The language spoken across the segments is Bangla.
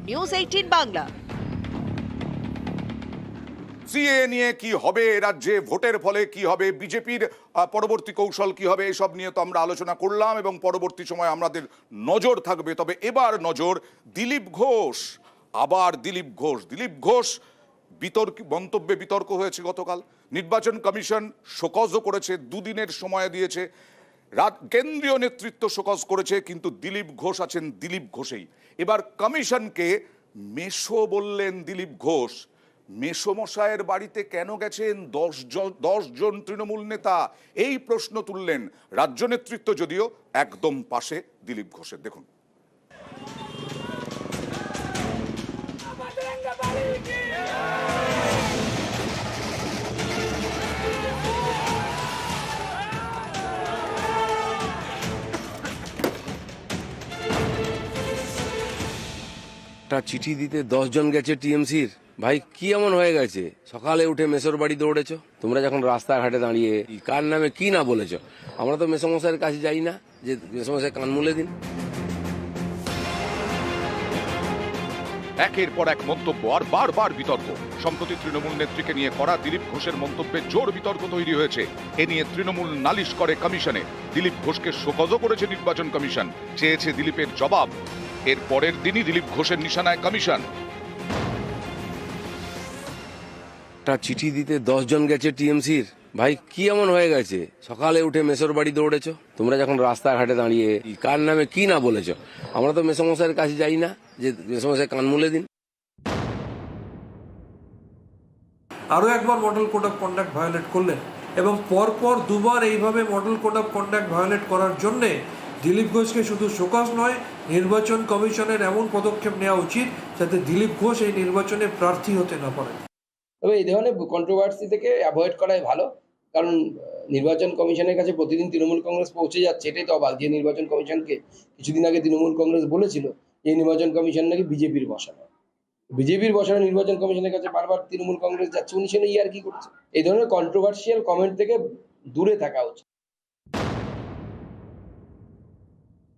নিউজ 18 বাংলা। সিএ নিয়ে কি হবে, রাজ্যে ভোটের ফলে কি হবে, বিজেপির পরবর্তী কৌশল কি হবে, এসব নিয়ে তো আমরা আলোচনা করলাম এবং পরবর্তী সময় আমাদের নজর থাকবে। তবে এবার নজর দিলীপ ঘোষ। আবার দিলীপ ঘোষ মন্তব্যে বিতর্ক হয়েছে গতকাল। নির্বাচন কমিশন শোকজও করেছে, দুদিনের সময় দিয়েছে। কেন্দ্রীয় নেতৃত্ব শোকজ করেছে, কিন্তু দিলীপ ঘোষ আছেন দিলীপ ঘোষেই। এবার কমিশনকে মেশো বললেন দিলীপ ঘোষ। মেসমশায়ের বাড়িতে কেন গেছেন 10 জন তৃণমূল নেতা, এই প্রশ্ন তুললেন রাজ্য নেতৃত্ব, যদিও একদম পাশে দিলীপ ঘোষের। দেখুন। একটা চিঠি দিতে 10 জন গেছে টিএমসির। ভাই কি এমন হয়ে গেছে? সকালে উঠে মেসোর বাড়ি দৌড়েছ তোমরা, যখন রাস্তাঘাটে দাঁড়িয়ে কার নামে কি না বলেছ। আমরা তো মেসমশাইয়ের কাছে যাই না যে মেসমশাই কান মুলে দিন। একের পর এক মন্তব্য আর বারবার বিতর্ক। সম্প্রতি তৃণমূল নেত্রীকে নিয়ে করা দিলীপ ঘোষের মন্তব্যে জোর বিতর্ক তৈরি হয়েছে। এ নিয়ে তৃণমূল নালিশ করে কমিশনে। দিলীপ ঘোষকে শোকজও করেছে নির্বাচন কমিশন, চেয়েছে দিলীপের জবাব। এর পরের দিনই দিলীপ ঘোষের নিশানায় কমিশন। একটা চিঠি দিতে 10 জন গেছে টিএমসির। ভাই কি এমন হয়ে গেছে? সকালে উঠে মেসোর বাড়ি দৌড়েছ তোমরা, যখন রাস্তাঘাটে দাঁড়িয়ে কার নামে কি না বলেছ। আমরা তো মেসমশাইয়ের কাছে যাই না যে মেসমশাই কান মুলে দিন। আরও একবার model code of conduct violate করলেন এবং পরপর দুবার এইভাবে model code of conduct violate করার জন্যে দিলীপ ঘোষকে শুধু শোকজ নয়, নির্বাচন কমিশনের এমন পদক্ষেপ নেওয়া উচিত যাতে দিলীপ ঘোষ এই নির্বাচনে প্রার্থী হতে না পারে। তবে এই ধরনের কন্ট্রোভার্সি থেকে অ্যাভয়েড করাই ভালো, কারণ নির্বাচন কমিশনের কাছে প্রতিদিন তৃণমূল কংগ্রেস পৌঁছে যাচ্ছে। এটাই তো অবাক যে নির্বাচন কমিশনকে কিছুদিন আগে তৃণমূল কংগ্রেস বলেছিল এই নির্বাচন কমিশন নাকি বিজেপির বসানো। বিজেপির বসানো নির্বাচন কমিশনের কাছে বারবার তৃণমূল কংগ্রেস যাচ্ছে, উনি সেটা আর কি করছে। এই ধরনের কন্ট্রোভার্সিয়াল কমেন্ট থেকে দূরে থাকা উচিত।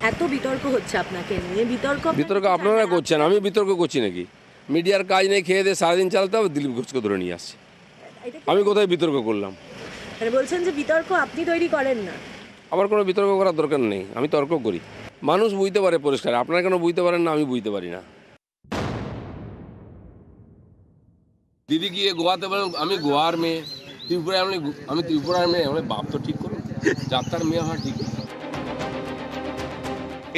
এত বিতর্ক হচ্ছে আপনাকে নিয়ে, বিতর্ক আপনারা করছেন, আমি বিতর্ক করছি নাকি? মিডিয়ার কাজ নেই, খেয়ে দিয়ে সারাদিন চালাতে হবে, দিলীপ ঘোষকে ধরে নিয়ে আসছে। আমি কোথায় বিতর্ক করলাম? বলছেন যে বিতর্ক আপনি তৈরি করেন না। আমার কোনো বিতর্ক করার দরকার নেই, আমি তর্ক করি। মানুষ বুঝতে পারে পরিষ্কার, আপনারা কেন বুঝতে পারেন না? আমি বুঝতে পারি না। দিদি গিয়ে গোয়াতে বলেন আমি গোয়ার মেয়ে, ত্রিপুরায় আমি ত্রিপুরার মেয়ে। আমার বাপ তো ঠিক করুন, যাত্রার মেয়ে হয় ঠিক।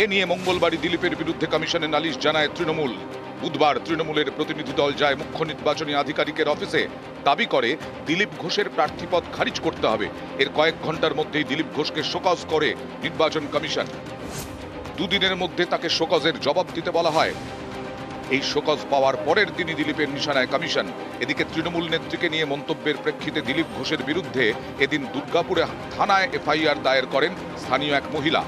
এ নিয়ে মঙ্গলবারই দিলীপের বিরুদ্ধে কমিশনে নালিশ জানায় তৃণমূল। বুধবার তৃণমূলের প্রতিনিধি দল যায় মুখ্য নির্বাচনী আধিকারিকের অফিসে, দাবি করে দিলীপ ঘোষের প্রার্থীপদ খারিজ করতে হবে। এর কয়েক ঘন্টার মধ্যেই দিলীপ ঘোষকে শোকজ করে নির্বাচন কমিশন। দুদিনের মধ্যে তাকে শোকজের জবাব দিতে বলা হয়। এই শোকজ পাওয়ার পরের দিনই দিলীপের নিশানায় কমিশন। এদিকে তৃণমূল নেত্রীকে নিয়ে মন্তব্যের প্রেক্ষিতে দিলীপ ঘোষের বিরুদ্ধে এদিন দুর্গাপুরে থানায় এফআইআর দায়ের করেন স্থানীয় এক মহিলা।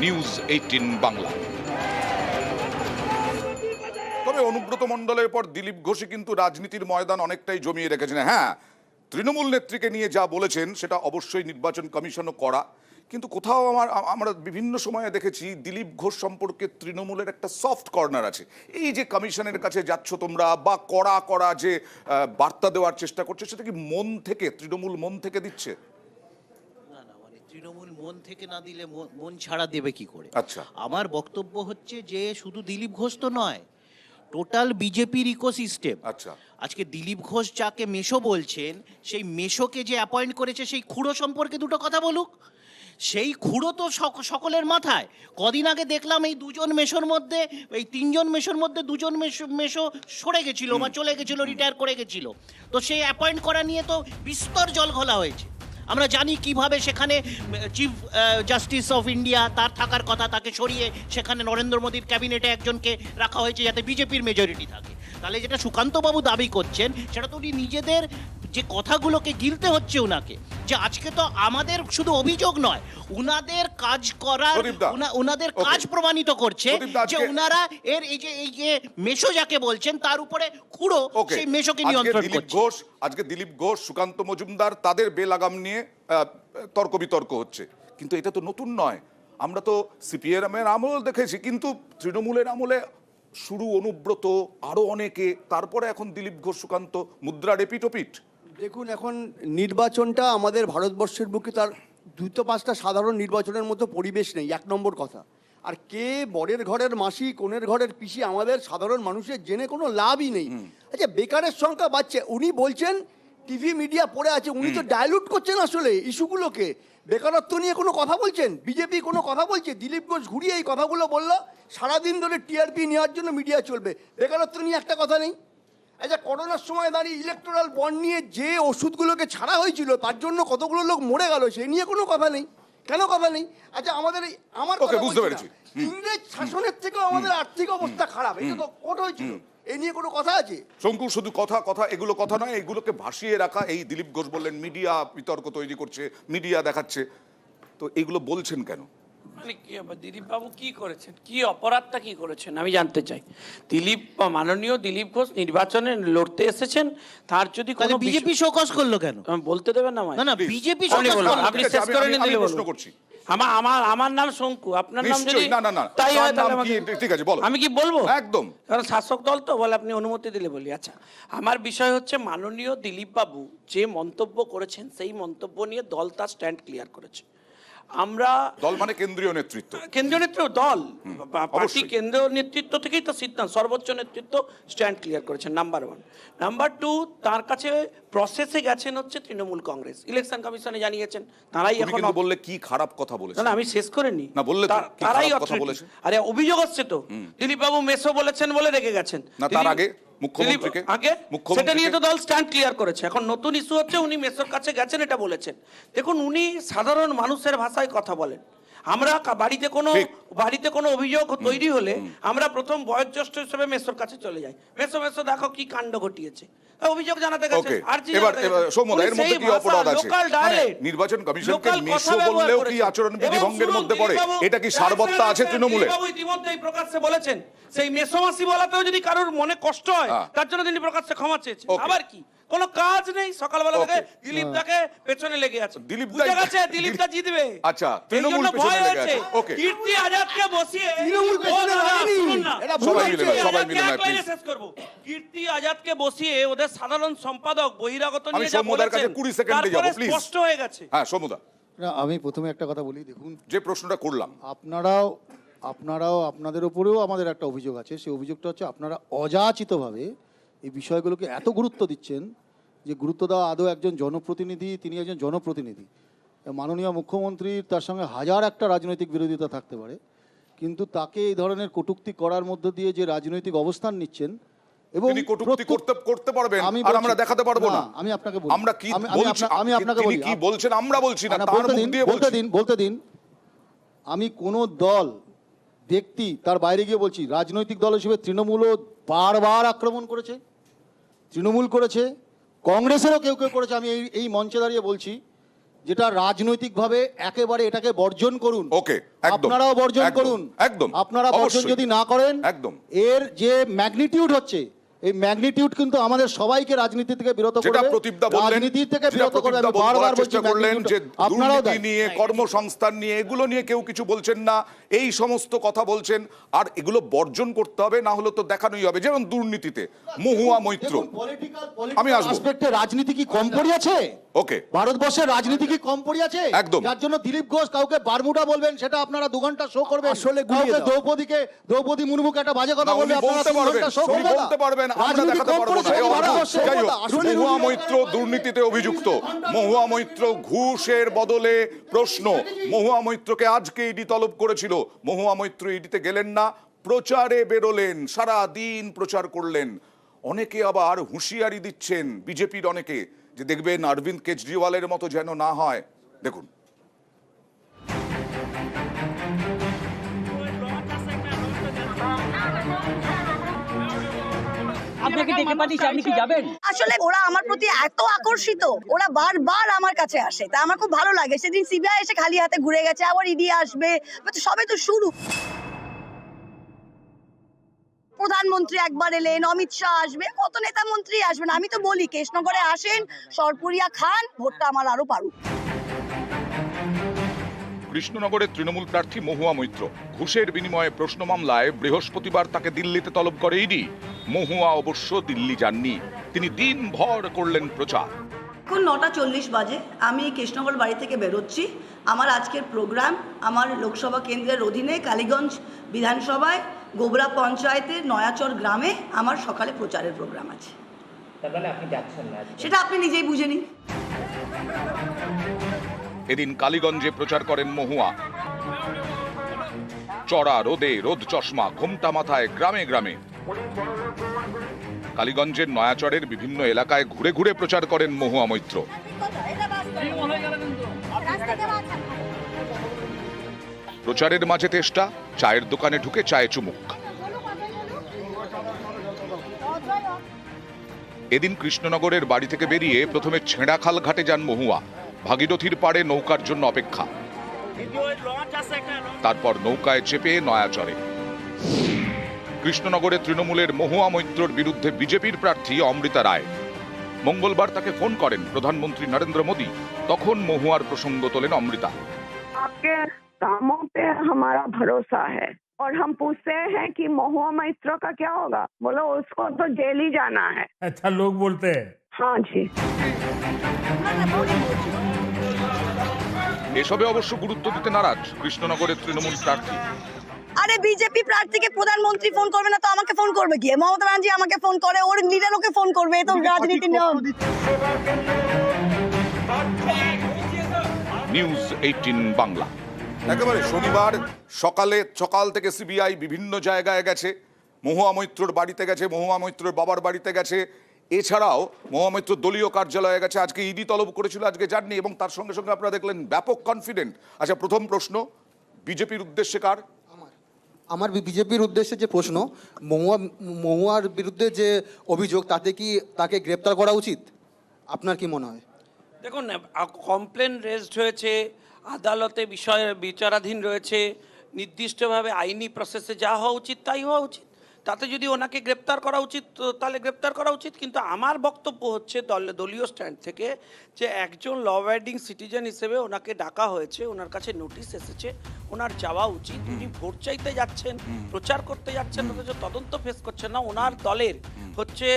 নিউজ 18 বাংলা। তবে অনুব্রত মণ্ডলের পর দিলীপ ঘোষই কিন্তু রাজনীতির ময়দান অনেকটাই জমিয়ে রেখেছেন। হ্যাঁ, তৃণমূল নেত্রীকে নিয়ে যা বলেছেন সেটা অবশ্যই নির্বাচন কমিশনও করা, কিন্তু কোথাও আমরা বিভিন্ন সময়ে দেখেছি দিলীপ ঘোষ সম্পর্কে তৃণমূলের একটা সফট কর্নার আছে। এই যে কমিশনের কাছে যাচ্ছ তোমরা, বা কড়া যে বার্তা দেওয়ার চেষ্টা করছে, সেটা কি মন থেকে, তৃণমূল মন থেকে দিচ্ছে? তৃণমূল মন থেকে না দিলে মন ছাড়া দেবে কি করে? আচ্ছা, আমার বক্তব্য হচ্ছে যে শুধু দিলীপ ঘোষ তো নয়, টোটাল বিজেপির ইকোসিস্টেম। আচ্ছা, আজকে দিলীপ ঘোষ যাকে মেশো বলছেন, সেই মেশোকে যে অ্যাপয়েন্ট করেছে সেই খুঁড়ো সম্পর্কে দুটো কথা বলুক। সেই খুঁড়ো তো সকলের মাথায়। কদিন আগে দেখলাম এই দুজন মেশোর মধ্যে, এই 3 জন মেশোর মধ্যে 2 জন মেশো সরে গেছিল বা চলে গেছিল, রিটায়ার করে গেছিল। তো সেই অ্যাপয়েন্ট করা নিয়ে তো বিস্তর জল ঘোলা হয়েছে। আমরা জানি কিভাবে সেখানে চিফ জাস্টিস অফ ইন্ডিয়া তার থাকার কথা, তাকে সরিয়ে সেখানে নরেন্দ্র মোদীর ক্যাবিনেটে একজনকে রাখা হয়েছে যাতে বিজেপির মেজরিটি থাকে। তাহলে যেটা সুকান্তবাবু দাবি করছেন সেটা তো উনি নিজেদের যে কথাগুলোকে গিলতে হচ্ছে উনাকে, যে আজকে তো আমাদের শুধু অভিযোগ নয়, উনাদের কাজ করার, উনাদের কাজ প্রমাণিত করছে যে উনারা এর এই যে মেশো যাকে বলছেন তার উপরে খুঁড়ো, সেই মেশোকে নিয়ন্ত্রণ করছে। আজকে দিলীপ ঘোষ, সুকান্ত মজুমদার, তাদের বেলাগাম নিয়ে তর্ক বিতর্ক হচ্ছে, কিন্তু এটা তো নতুন নয়। আমরা তো সিপিএম এর আমল দেখেছি, কিন্তু তৃণমূলের আমলে শুরু অনুব্রত, আরো অনেকে, তারপরে এখন দিলীপ ঘোষ, সুকান্ত, মুদ্রা রেপিটোপিট। দেখুন, এখন নির্বাচনটা আমাদের ভারতবর্ষের বুকে তার 2-5টা সাধারণ নির্বাচনের মতো পরিবেশ নেই, 1 নম্বর কথা। আর কে বরের ঘরের মাসি কোনের ঘরের পিসি আমাদের সাধারণ মানুষের জেনে কোনো লাভই নেই। আচ্ছা, বেকারের সংখ্যা বাড়ছে, উনি বলছেন টিভি মিডিয়া পড়ে আছে, উনি তো ডাইলুট করছেন আসলে ইস্যুগুলোকে। বেকারত্ব নিয়ে কোনো কথা বলছেন, বিজেপি কোনো কথা বলছে? দিলীপ ঘোষ ঘুরিয়ে এই কথাগুলো বললো, সারাদিন ধরে টিআরপি নেওয়ার জন্য মিডিয়া চলবে, বেকারত্ব নিয়ে একটা কথা নেই। আচ্ছা, করোনার সময় দাঁড়িয়ে ইলেকট্রাল বন্ড নিয়ে যে ওষুধগুলোকে ছাড়া হয়েছিল তার জন্য কতগুলো লোক মরে গেল, সেই নিয়ে কোনো কথা নেই। কেন কথা নেই? আচ্ছা, আমাদের আমার ওকে, বুঝতে পেরেছি। ইংরেজ শাসনের থেকেও আমাদের আর্থিক অবস্থা খারাপ, এটা তো কোট হয়েছিল, এই নিয়ে কোনো কথা আছে? শঙ্কু, শুধু কথা কথা, এগুলো কথা নয়, এগুলোকে ভাসিয়ে রাখা। এই দিলীপ ঘোষ বললেন মিডিয়া বিতর্ক তৈরি করছে, মিডিয়া দেখাচ্ছে, তো এগুলো বলছেন কেন? দিলীপ বাবু কি করেছেন, কি অপরাধটা কি করেছেন আমি জানতে চাই। মাননীয় দিলীপ ঘোষ নির্বাচনে লড়তে এসেছেন, তার যদি কোনো বিজেপি শোকজ করলো কেন? বলতে দেবেন না? না, বিজেপি আপনি শেষ করে নিন। আমি প্রশ্ন করছি। আমার নাম শঙ্কু, আপনার নাম যদি না তাই হয় তার তাহলে নাম কি? ঠিক আছে, বলো। আমি কি বলবো? একদম, কারণ শাসক দল তো বলে আপনি অনুমতি দিলে বলি। আচ্ছা, আমার বিষয় হচ্ছে মাননীয় দিলীপ বাবু যে মন্তব্য করেছেন সেই মন্তব্য নিয়ে দল তার স্ট্যান্ড ক্লিয়ার করেছে। আমরা দল মানে কেন্দ্রীয় নেতৃত্ব, কেন্দ্রীয় নেতৃত্ব, দল পার্টি অবশ্যই। কেন্দ্রীয় নেতৃত্ব থেকেই তো সিদ্ধান্ত, সর্বোচ্চ নেতৃত্ব স্ট্যান্ড ক্লিয়ার করেছেন, নাম্বার 1। নাম্বার 2, তার কাছে প্রসেসে গেছেন হচ্ছে তৃণমূল কংগ্রেস, ইলেকশন কমিশনে জানিয়েছেন, তারাই তুমি এখন কিন্তু বললে কি খারাপ কথা বলেছে। না আমি শেষ করে নি। না, বললে তো কি তারাই খারাপ কথা authority। বলেছে। আরে অভিযোগ হচ্ছে তো, দিলীপ বাবু মেসো বলেছেন বলে রেগে গেছেন। না, তার আগে মুখ্যমন্ত্রীকে, সেটা নিয়ে তো দল স্ট্যান্ড ক্লিয়ার করেছে। এখন নতুন ইস্যু হচ্ছে উনি মেসোর কাছে গেছেন, এটা বলেছেন। দেখুন, উনি সাধারণ মানুষের ভাষায় কথা বলেন। আমরা বাড়িতে কোনো অভিযোগ তৈরি হলে আমরা প্রথম বয়োজ্যেষ্ঠ হিসেবে মেসোর কাছে চলে যাই, মেসো দেখো কি কাণ্ড ঘটিয়েছে, অভিযোগ জানাতে গেছে। আর এবার সৌম্যদা, এর মধ্যে কি অপরাধ আছে? নির্বাচন কমিশনকে মেসো বললেও কি আচরণ বিধি ভঙ্গের মধ্যে পড়ে? এটা কি সারবত্তা আছে তৃণমূলে? ইতিমধ্যেই প্রকাশ্যে বলেছেন, সেই মেসোমাসি বলাতেও যদি কারোর মনে কষ্ট হয় তার জন্য তিনি প্রকাশ্যে ক্ষমা চেয়েছেন। আবার কি, কোনো কাজ নেই, সকালবেলা থেকে দিলীপ দাকে পেছনে লেগে আছে, বুঝে গেছে দিলীপ দা জিতবে। আচ্ছা, তৃণমূল পেছনে লেগে আছে। ওকে, কীর্তি আজাদকে বসিয়ে শেষ করব। কীর্তি আজাদকে বসিয়ে ওদের সাধারণ সম্পাদক বহিরাগত আমি নিয়ে যা সৌম্যদার কাছে বলেছেন, 20 সেকেন্ডে যাব, তারপরে প্লিজ। স্পষ্ট হয়ে গেছে। হ্যাঁ, সৌম্যদা, আমি প্রথমে একটা কথা বলি। দেখুন, যে প্রশ্নটা করলাম, আপনারাও আপনাদের উপরেও আমাদের একটা অভিযোগ আছে। সেই অভিযোগটা হচ্ছে আপনারা অযাচিতভাবে এই বিষয়গুলোকে এত গুরুত্ব দিচ্ছেন, যে গুরুত্ব দেওয়া আদৌ একজন জনপ্রতিনিধি, তিনি একজন জনপ্রতিনিধি, মাননীয় মুখ্যমন্ত্রীর তার সঙ্গে হাজার একটা রাজনৈতিক বিরোধিতা থাকতে পারে, কিন্তু তাকে এই ধরনের কটূক্তি করার মধ্য দিয়ে যে রাজনৈতিক অবস্থান নিচ্ছেন, এবং তিনি কটূক্তি করতে পারবেন, আমি আর আমরা দেখাতে পারবো না। আমি আপনাকে বলি, আমরা কি বলছি, আমি আপনাকে বলি, তিনি কি বলছেন আমরা বলছি না, না, তার মুখ দিয়ে বলতে দিন। আমি কোনো দল, ব্যক্তি, তার বাইরে গিয়ে বলছি, রাজনৈতিক দল হিসেবে তৃণমূলও বারবার আক্রমণ করেছে, তৃণমূল করেছে, কংগ্রেসেরও কেউ কেউ করেছে। আমি এই মঞ্চে দাঁড়িয়ে বলছি, যেটা রাজনৈতিকভাবে একেবারে এটাকে বর্জন করুন। ওকে, আপনারাও বর্জন করুন। একদম, আপনারা বর্জন যদি না করেন, একদম, এর যে ম্যাগনিটিউড হচ্ছে, এই ম্যাগনিটিউড কিন্তু আমাদের সবাইকে রাজনীতি থেকে বিরত করবে, রাজনীতি থেকে বিরত করবে। আমি বারবার বলছি, করলেন যে আপনারাও দুর্নীতি নিয়ে, কর্মসংস্থান নিয়ে, এগুলো নিয়ে কেউ কিছু বলছেন না, এই সমস্ত কথা বলছেন, আর এগুলো বর্জন করতে হবে, না হলে তো দেখানোই হবে। যেমন দুর্নীতিতে মহুয়া মৈত্র, আমি আসবো, রাজনীতি কি কম পড়িয়াছে? ওকে, ভারতবর্ষের রাজনীতি কি কম পড়িয়াছে? একদম। যার জন্য দিলীপ ঘোষ কাউকে বারমুডা বলবেন, সেটা আপনারা 2 ঘন্টা শো করবেন। আসলে দ্রৌপদী মুর্মুকে একটা বাজে কথা বলবে, আপনারা 3 ঘন্টা শো করবেন। বলতে পারবেন, আমরা দেখাতে পারবো না। যাই হোক, মহুয়া মৈত্র দুর্নীতিতে অভিযুক্ত, মহুয়া মৈত্র ঘুষের বদলে প্রশ্ন, মহুয়া মৈত্রকে আজকে ইডি তলব করেছিল, মহুয়া মৈত্র ইডিতে গেলেন না, প্রচারে বেরোলেন, সারা দিন প্রচার করলেন। অনেকে আবার হুঁশিয়ারি দিচ্ছেন, বিজেপির অনেকে, যে দেখবেন অরবিন্দ কেজরিওয়ালের মতো যেন না হয়। দেখুন, আপনাকে ডেকে পাঠিয়েছি, আপনি কি যাবেন? আসলে ওরা আমার প্রতি এত আকর্ষিত, ওরা বারবার আমার কাছে আসে, তা আমার খুব ভালো লাগে। সেদিন সিবিআই এসে খালি হাতে ঘুরে গেছে, আবার ইডি আসবে, সবে তো শুরু। প্রধানমন্ত্রী একবার এলেন, অমিত শাহ আসবে, কত নেতা মন্ত্রী আসবেন। আমি তো বলি, কৃষ্ণগড়ে আসেন, সরপুরিয়া খান, ভোটটা আমার আরো পারুক। কৃষ্ণনগরের তৃণমূল প্রার্থী মহুয়া মৈত্র ঘুষের বিনিময়ে প্রশ্ন মামলায় বৃহস্পতিবার তাকে দিল্লিতে তলব করে ইডি। মহুয়া অবশ্য দিল্লি যাননি, তিনি দিনভর করলেন প্রচার। এখন 9:40 বাজে, আমি কৃষ্ণনগর বাড়ি থেকে বেরোচ্ছি। আমার আজকের প্রোগ্রাম আমার লোকসভা কেন্দ্রের অধীনে কালীগঞ্জ বিধানসভায় গোবরা পঞ্চায়েতের নয়াচর গ্রামে আমার সকালে প্রচারের প্রোগ্রাম আছে। সেটা আপনি নিজেই বুঝে নিন। এদিন কালীগঞ্জে প্রচার করেন মহুয়া। চড়া রোদে, রোদ চশমা, ঘোমটা মাথায়, গ্রামে গ্রামে। কালীগঞ্জের নয়াচরের বিভিন্ন এলাকায় ঘুরে ঘুরে প্রচার করেন মহুয়া মৈত্র। প্রচারের মাঝে তেষ্টা, চায়ের দোকানে ঢুকে চায়ে চুমুক। এদিন কৃষ্ণনগরের বাড়ি থেকে বেরিয়ে প্রথমে ছেঁড়াখাল ঘাটে যান মহুয়া। ভাগীরথীর পাড়ে নৌকার জন্য অপেক্ষা, তারপর নৌকায় চেপে নয়াচরে। কৃষ্ণনগরে তৃণমূলের মহুয়া মৈত্রর বিরুদ্ধে বিজেপির প্রার্থী অমৃতা রায়। মঙ্গলবার তাকে ফোন করেন প্রধানমন্ত্রী নরেন্দ্র মোদী। তখন মহুয়ার প্রসঙ্গ তোলেন অমৃতা। आपके कामों पे हमारा भरोसा है और हम पूछते हैं कि महुआ मैत्र का क्या होगा, बोलो उसको तो जेल ही जाना है। अच्छा लोग बोलते हैं। हाँ जी। এসবে অবশ্য গুরুত্ব দিতে নারাজ কৃষ্ণনগরের তৃণমূল প্রার্থী। আরে বিজেপি প্রার্থীকে প্রধানমন্ত্রী ফোন করবে না তো আমাকে ফোন করবে কি? মমতা ব্যানার্জি আমাকে ফোন করে, ওর লিডার ওকে ফোন করবে, এ তো রাজনীতির নিয়ম। নিউজ 18 বাংলা। একেবারে শনিবার সকাল থেকে সিবিআই বিভিন্ন জায়গায় গেছে। মহুয়া মৈত্রর বাড়িতে গেছে, মহুয়া মৈত্রর বাবার বাড়িতে গেছে, এছাড়াও মহুয়া মৈত্র দলীয় কার্যালয়ে গেছে। আজকে ইডি তলব করেছিল, আজকে যাননি, এবং তার সঙ্গে সঙ্গে আপনারা দেখলেন ব্যাপক কনফিডেন্ট। আচ্ছা, প্রথম প্রশ্ন বিজেপির উদ্দেশ্যে কার? আমার বিজেপির উদ্দেশ্যে যে প্রশ্ন, মহুয়ার বিরুদ্ধে যে অভিযোগ, তাতে কি তাকে গ্রেপ্তার করা উচিত? আপনার কি মনে হয়? দেখুন, কমপ্লেন রেজড হয়েছে, আদালতে বিষয় বিচারাধীন রয়েছে, নির্দিষ্টভাবে আইনি প্রসেসে যা হওয়া উচিত তাই হওয়া উচিত। তাতে যদি ওনাকে গ্রেপ্তার করা উচিত তাহলে গ্রেপ্তার করা উচিত। কিন্তু আমার বক্তব্য হচ্ছে দলীয় স্ট্যান্ড থেকে যে একজন ল অ্যাবাইডিং সিটিজেন হিসেবে ওনাকে ডাকা হয়েছে, ওনার কাছে নোটিশ এসেছে, ওনার যাওয়া উচিত। উনি ভোট চাইতে যাচ্ছেন, প্রচার করতে যাচ্ছেন, অথচ তদন্ত ফেস করছেন না। ওনার দলের হচ্ছে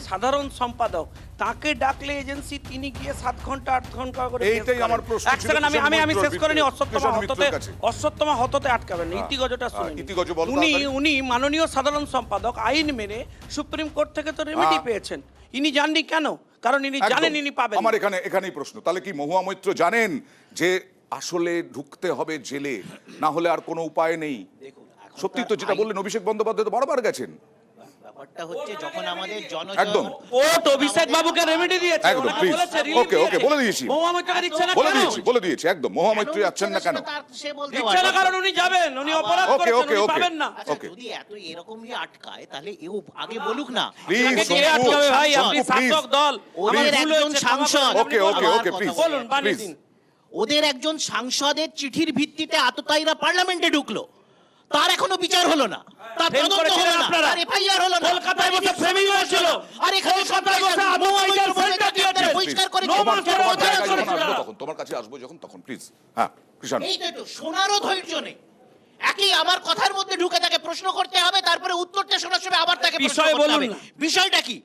সাধারণ সম্পাদক, তাকে ডাকলে এজেন্সি, তিনি গিয়ে 7 ঘন্টা 8 ঘন্টা করে। এইটাই আমার প্রশ্ন। এক সেকেন্ড, আমি শেষ করিনি। অশ্বত্থমা হততে আটকাবেন, ইতিগজটা শুনুন। উনি মাননীয় সাধারণ সম্পাদক, আইন মেনে সুপ্রিম কোর্ট থেকে তো রেমেডি পেয়েছেন। ইনি জাননি কেন? কারণ ইনি জানেন ইনি পাবেন। আমার এখানেই প্রশ্ন, তাহলে কি মহুয়া মৈত্র জানেন যে আসলে ঢুকতে হবে জেলে, না হলে আর কোনো উপায় নেই? সত্যি তো যেটা বললেন, অভিষেক বন্দ্যোপাধ্যায় তো বারবার গেছেন। ব্যাপারটা হচ্ছে যখন আমাদের একদম কোর্ট অভিষেক বাবুকে রেমেডি দিয়েছে, একদম প্লিজ, ওকে বলে দিয়েছি, বলে দিয়েছি একদম। মহুয়া মৈত্র যাচ্ছেন না কেন? সে বলতে দিচ্ছে না কারণ উনি যাবেন, উনি অপরাধ করেছেন, উনি পাবেন না। যদি এত এরকম আটকায় তাহলে এও আগে বলুক না। প্লিজ কে আটকাবে ভাই? আপনি শাসক দল, ওদের একজন সাংসদ, ওকে প্লিজ বলুন, বানিয়ে দিন। ওদের একজন সাংসদের চিঠির ভিত্তিতে আততায়ীরা পার্লামেন্টে ঢুকলো, তার এখনো বিচার হলো না, তার তদন্ত হলো না, তার এফআইআর হলো না। কলকাতায় বসে ফ্রেমিং হয়েছিল, আর এখানে কলকাতায় বসে আবহাওয়ার ফলটা দিয়েছে, পরিষ্কার করে তোমার কাছে আসবো যখন, তখন প্লিজ। হ্যাঁ কৃষ্ণ, এই তো শোনারও ধৈর্য নেই। একই আমার কথার মধ্যে ঢুকে তাকে প্রশ্ন করতে হবে, তারপরে উত্তরটা শোনার সময় আবার তাকে প্রশ্ন করতে হবে। বিষয়টা কি?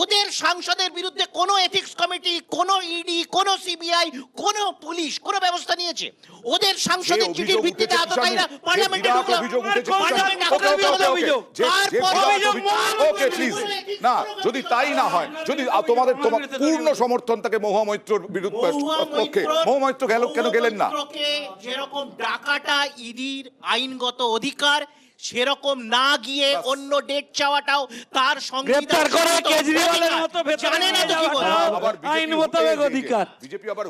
ওদের সাংসদের বিরুদ্ধে কোনো এথিক্স কমিটি, কোনো ইডি, কোনো সিবিআই, কোনো পুলিশ কোনো ব্যবস্থা নিয়েছে? ওদের সাংসদের চিঠির ভিত্তিতে আততায়ীরা পার্লামেন্টে ঢুকলো। ওকে প্লিজ, না যদি তাই না হয়, যদি তোমার পূর্ণ সমর্থন থাকে মহুয়া মৈত্রর বিরুদ্ধে, পক্ষে, মহুয়া মৈত্র কেন গেলেন না? যেরকম ডাকাটা ইডির আইনগত অধিকার, সেরকম না গিয়ে অন্য ডেট চাওয়াটাও তার সংবিধান কেজরিওয়ালের মতো জানে না তো কি বলে আইন মোতাবেক অধিকার। বিজেপি আবার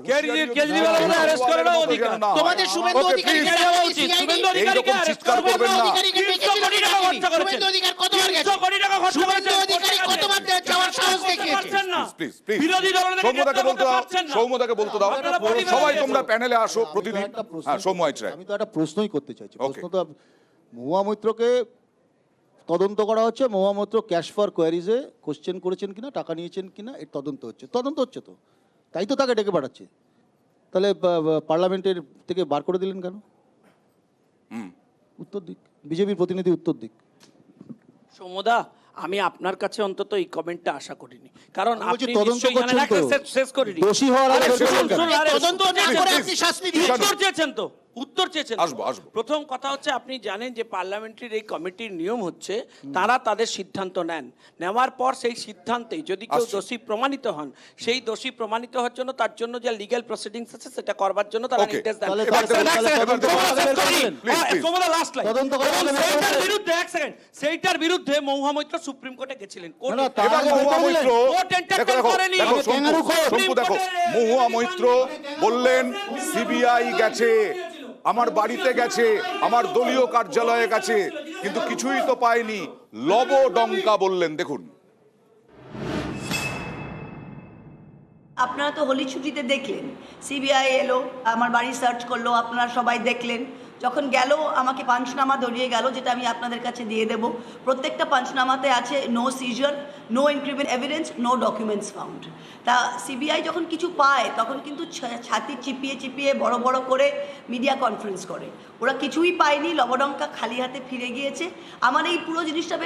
কেজরিওয়ালের অ্যারেস্ট করার অধিকার তোমাদের শুভেন্দু অধিকারীকে দেওয়া উচিত। শুভেন্দু অধিকারীকে অ্যারেস্ট করবেন না। 300 কোটি টাকা খরচ করেছেন। শুভেন্দু অধিকারী কতবার গেছে? 300 কোটি টাকা খরচ করেছেন। শুভেন্দু অধিকারী কতবার যাওয়ার সাহস দেখিয়েছে? প্লিজ বিরোধী দলের সৌম্যদাকে বলতে দাও। সবাই তোমরা প্যানেলে আসো প্রতিদিন। হ্যাঁ সৌম্য রায়, আমি তো একটা প্রশ্নই করতে চাইছি। প্রশ্ন তো মহুয়া মৈত্রকে তদন্ত করা হচ্ছে। Mahua Moitra cash for কোয়ারিজে question করেছেন কিনা, টাকা নিয়েছেন কিনা, এর তদন্ত হচ্ছে তো, তাই তো তাকে ডেকে পাঠাচ্ছে। তাহলে পার্লামেন্টের থেকে বার করে দিলেন কেন? উত্তর দিক, বিজেপির প্রতিনিধি উত্তর দিক। সমদা, আমি আপনার কাছে অন্তত এই কমেন্টটা আশা করিনি, কারণ আমি বলছি আপনি তদন্ত নিশ্চয়ই জানেন। করছেন তো। শেষ করিনি। দোষী হওয়ার আগে আরে বের করলেন কেন? শুনুন, আরে তদন্ত না করে আপনি শাস্তি দিন। উত্তর চেয়েছেন তো, উত্তর চেয়েছেন। আসবো। প্রথম কথা হচ্ছে, আপনি জানেন যে পার্লামেন্টারির এই কমিটির নিয়ম হচ্ছে তারা তাদের সিদ্ধান্ত নেওয়ার পর সেই সিদ্ধান্তে যদি কেউ দোষী প্রমাণিত হন, সেই দোষী প্রমাণিত হওয়ার জন্য তার জন্য যে লিগ্যাল প্রসিডিংস আছে সেটা করবার জন্য তারা Okay. নির্দেশ দেন। তাহলে সেইটার বিরুদ্ধে মহুয়া মৈত্র সুপ্রিম কোর্টে গেছিলেন। না, তার এবার আগে মহুয়া বললেন। মৈত্র কোর্ট entertain দেখো করেনি। দেখো ক্যাঙ্গারু কোর্ট। শম্পু দেখো, মহুয়া মৈত্র বললেন সিবিআই গেছে, আমার বাড়িতে গেছে, আমার দলীয় কার্যালয়ে গেছে, কিন্তু কিছুই তো পায়নি, লবডঙ্কা বললেন। দেখুন, আপনারা তো হোলি ছুটিতে দেখলেন, সিবিআই এলো, আমার বাড়ি সার্চ করলো, আপনারা সবাই দেখলেন। যখন গেল আমাকে পাঞ্চনামা ধরিয়ে গেল, যেটা আমি আপনাদের কাছে দিয়ে দেব। প্রত্যেকটা পাঞ্চনামাতে আছে no seizure, no increment evidence, no documents found. তা সিবিআই যখন কিছু পায় তখন কিন্তু ছাতি চিপিয়ে চিপিয়ে বড় বড় করে মিডিয়া কনফারেন্স করে। ওরা কিছুই পায়নি, লবডঙ্কা খালি হাতে ফিরে গিয়েছে। আমার এই পুরো জিনিসটা